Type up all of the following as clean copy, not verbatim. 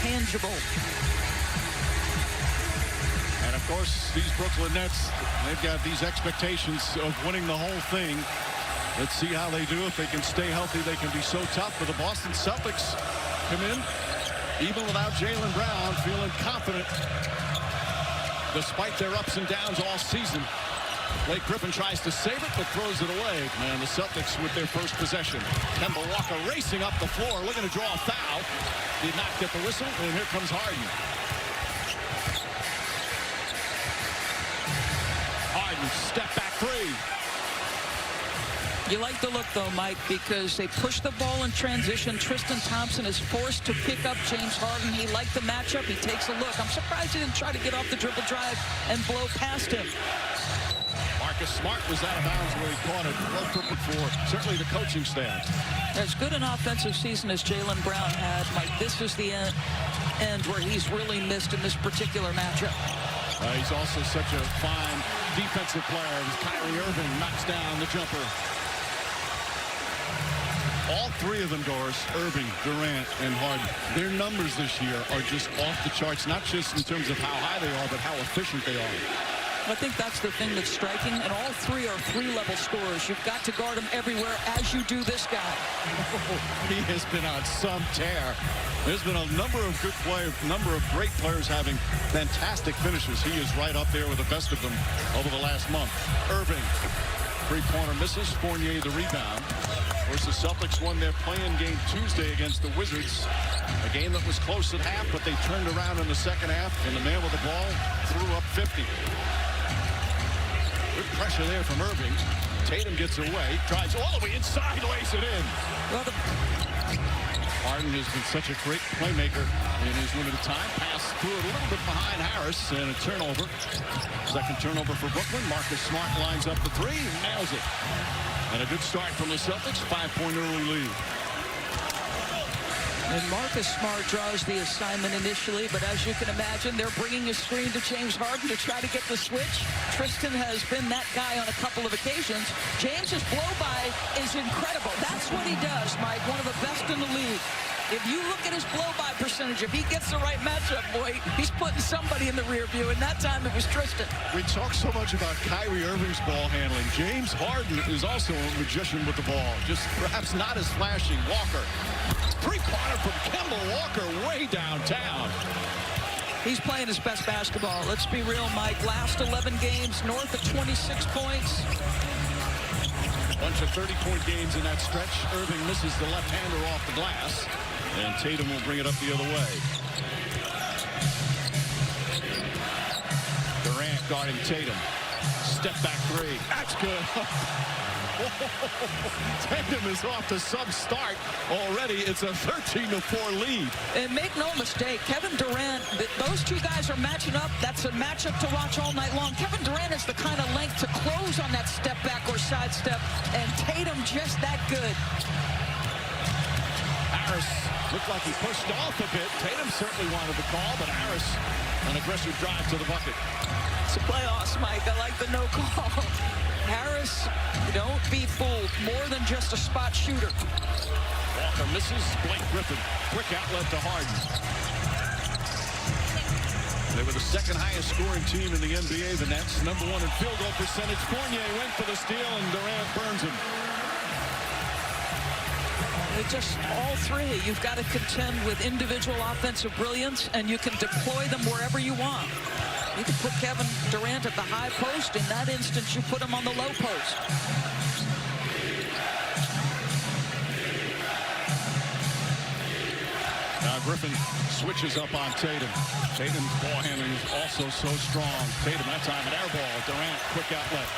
tangible. And of course, these Brooklyn Nets, they've got these expectations of winning the whole thing. Let's see how they do. If they can stay healthy, they can be so tough. But the Boston Celtics come in, even without Jaylen Brown, feeling confident despite their ups and downs all season. Blake Griffin tries to save it, but throws it away. And the Celtics with their first possession. Kemba Walker racing up the floor, looking to draw a foul. Did not get the whistle, and here comes Harden. Harden, step back three. You like the look, though, Mike, because they push the ball in transition. Tristan Thompson is forced to pick up James Harden. He liked the matchup. He takes a look. I'm surprised he didn't try to get off the dribble drive and blow past him. Marcus Smart was out of bounds where he caught it. Well crippled for certainly the coaching staff. As good an offensive season as Jaylen Brown had, Mike, this is the end where he's really missed in this particular matchup. He's also such a fine defensive player. Kyrie Irving knocks down the jumper. All three of them, Doris, Irving, Durant, and Harden, their numbers this year are just off the charts, not just in terms of how high they are, but how efficient they are. I think that's the thing that's striking, and all three are three-level scorers. You've got to guard him everywhere, as you do this guy. He has been on some tear. There's been a number of good players, number of great players having fantastic finishes. He is right up there with the best of them over the last month. Irving, three-pointer misses. Fournier the rebound. Of course, the Celtics won their play-in game Tuesday against the Wizards. A game that was close at half, but they turned around in the second half, and the man with the ball threw up 50. Good pressure there from Irving. Tatum gets away, drives all the way inside, lays it in. Well, Harden has been such a great playmaker in his limited time. Pass through it a little bit behind Harris, and a turnover. Second turnover for Brooklyn. Marcus Smart lines up the three, nails it. And a good start from the Celtics, 5-point early lead. And Marcus Smart draws the assignment initially, but as you can imagine, they're bringing a screen to James Harden to try to get the switch. Tristan has been that guy on a couple of occasions. James's blow-by is incredible. That's what he does, Mike, one of the best in the league. If you look at his blow-by percentage, if he gets the right matchup, boy, he's putting somebody in the rear view, and that time it was Tristan. We talk so much about Kyrie Irving's ball handling. James Harden is also a magician with the ball, just perhaps not as flashy. Walker, three-pointer from Kemba Walker way downtown. He's playing his best basketball. Let's be real, Mike. Last 11 games, north of 26 points. Bunch of 30-point games in that stretch. Irving misses the left-hander off the glass, and Tatum will bring it up the other way. Durant guarding Tatum. Step back three. That's good. Tatum is off to some start already. It's a 13-4 lead. And make no mistake, Kevin Durant, those two guys are matching up. That's a matchup to watch all night long. Kevin Durant is the kind of length to close on that step back or sidestep, and Tatum just that good. Harris looked like he pushed off a bit. Tatum certainly wanted the call, but Harris, an aggressive drive to the bucket. It's a playoffs, Mike. I like the no call. Harris, don't be fooled. More than just a spot shooter. Walker misses. Blake Griffin. Quick outlet to Harden. They were the second highest scoring team in the NBA, the Nets. #1 in field goal percentage. Fournier went for the steal, and Durant burns him. It's just all three. You've got to contend with individual offensive brilliance, and you can deploy them wherever you want. You can put Kevin Durant at the high post. In that instance, you put him on the low post. Now Griffin switches up on Tatum. Tatum's ball handling is also so strong. Tatum, that time an air ball. Durant, quick outlet.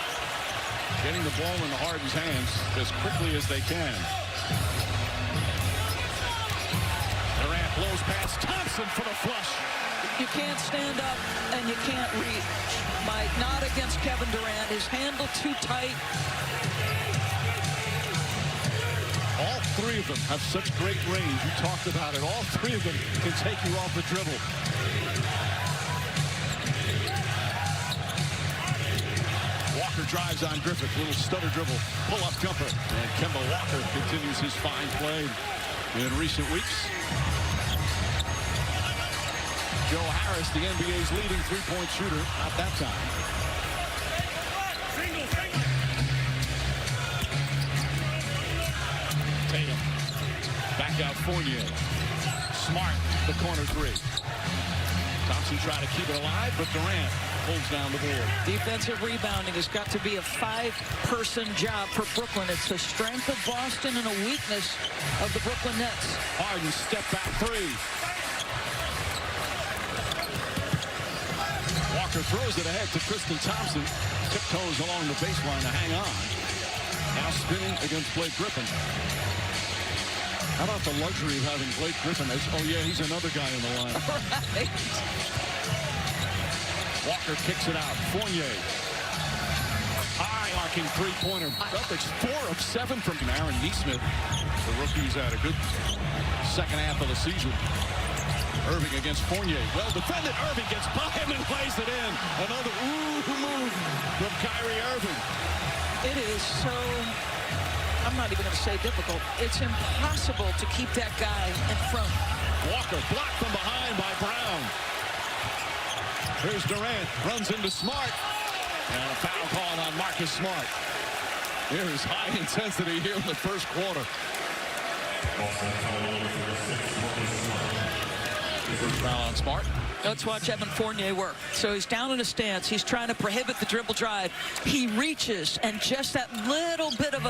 Getting the ball into Harden's hands as quickly as they can. Durant blows past Thompson for the flush. You can't stand up and you can't reach, Mike. Not against Kevin Durant. His handle too tight. All three of them have such great range. You talked about it. All three of them can take you off the dribble. Walker drives on Griffith. Little stutter dribble. Pull-up jumper. And Kemba Walker continues his fine play in recent weeks. Joe Harris, the NBA's leading three-point shooter, at that time. Tatum. Back out Fournier. Smart, the corner three. Thompson trying to keep it alive, but Durant pulls down the board. Defensive rebounding has got to be a five-person job for Brooklyn. It's the strength of Boston and a weakness of the Brooklyn Nets. Harden step back three. Walker throws it ahead to Tristan Thompson. Tiptoes along the baseline to hang on. Now spinning against Blake Griffin. How about the luxury of having Blake Griffin as, oh yeah, he's another guy in the line. Right. Walker kicks it out. Fournier. High arcing three-pointer. Celtics 4 of 7 from Aaron Neesmith. The rookie's had a good second half of the season. Irving against Fournier. Well defended. Irving gets by him and plays it in. Another move from Kyrie Irving. It is so, I'm not even going to say difficult. It's impossible to keep that guy in front. Walker blocked from behind by Brown. Here's Durant, runs into Smart. And a foul call on Marcus Smart. There's high intensity here in the first quarter. First foul on Smart. Let's watch Evan Fournier work. So he's down in a stance. He's trying to prohibit the dribble drive. He reaches, and just that little bit of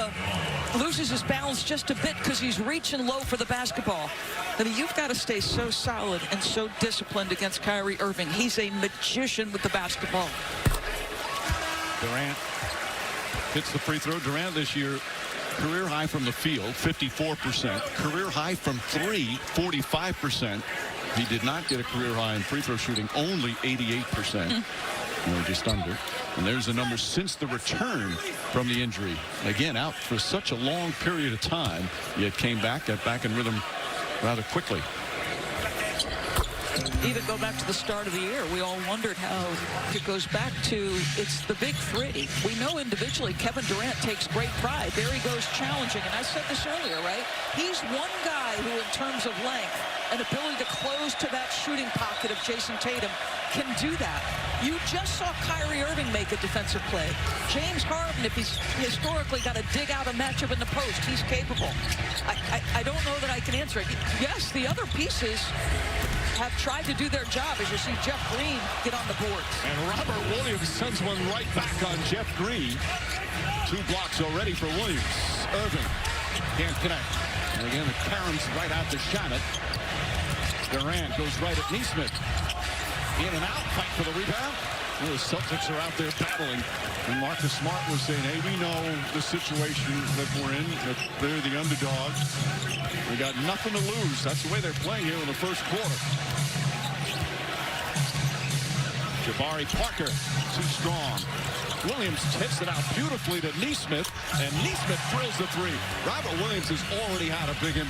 loses his balance just a bit because he's reaching low for the basketball. I mean, you've got to stay so solid and so disciplined against Kyrie Irving. He's a magician with the basketball. Durant hits the free throw. Durant this year, career high from the field, 54%. Career high from three, 45%. He did not get a career high in free throw shooting, only 88%. Just under. And there's the number since the return from the injury. Again, out for such a long period of time, yet came back, got back in rhythm rather quickly. Even go back to the start of the year, we all wondered how it goes back to, it's the big three. We know individually Kevin Durant takes great pride. There he goes challenging, and I said this earlier, right? He's one guy who, in terms of length and ability to close to that shooting pocket of Jason Tatum, can do that. You just saw Kyrie Irving make a defensive play. James Harden, if he's historically got to dig out a matchup in the post, he's capable. I don't know that I can answer it. Yes, the other pieces have tried to do their job, as you see Jeff Green get on the board. And Robert Williams sends one right back on Jeff Green. 2 blocks already for Williams. Irving can't connect. And again, the caroms right out to Shamit. Durant goes right at Neesmith. In and out, fight for the rebound. Well, the Celtics are out there battling. And Marcus Smart was saying, hey, we know the situation that we're in, that they're the underdogs. We got nothing to lose. That's the way they're playing here in the first quarter. Jabari Parker, too strong. Williams tips it out beautifully to Neesmith, and Neesmith drills the three. Robert Williams has already had a big impact.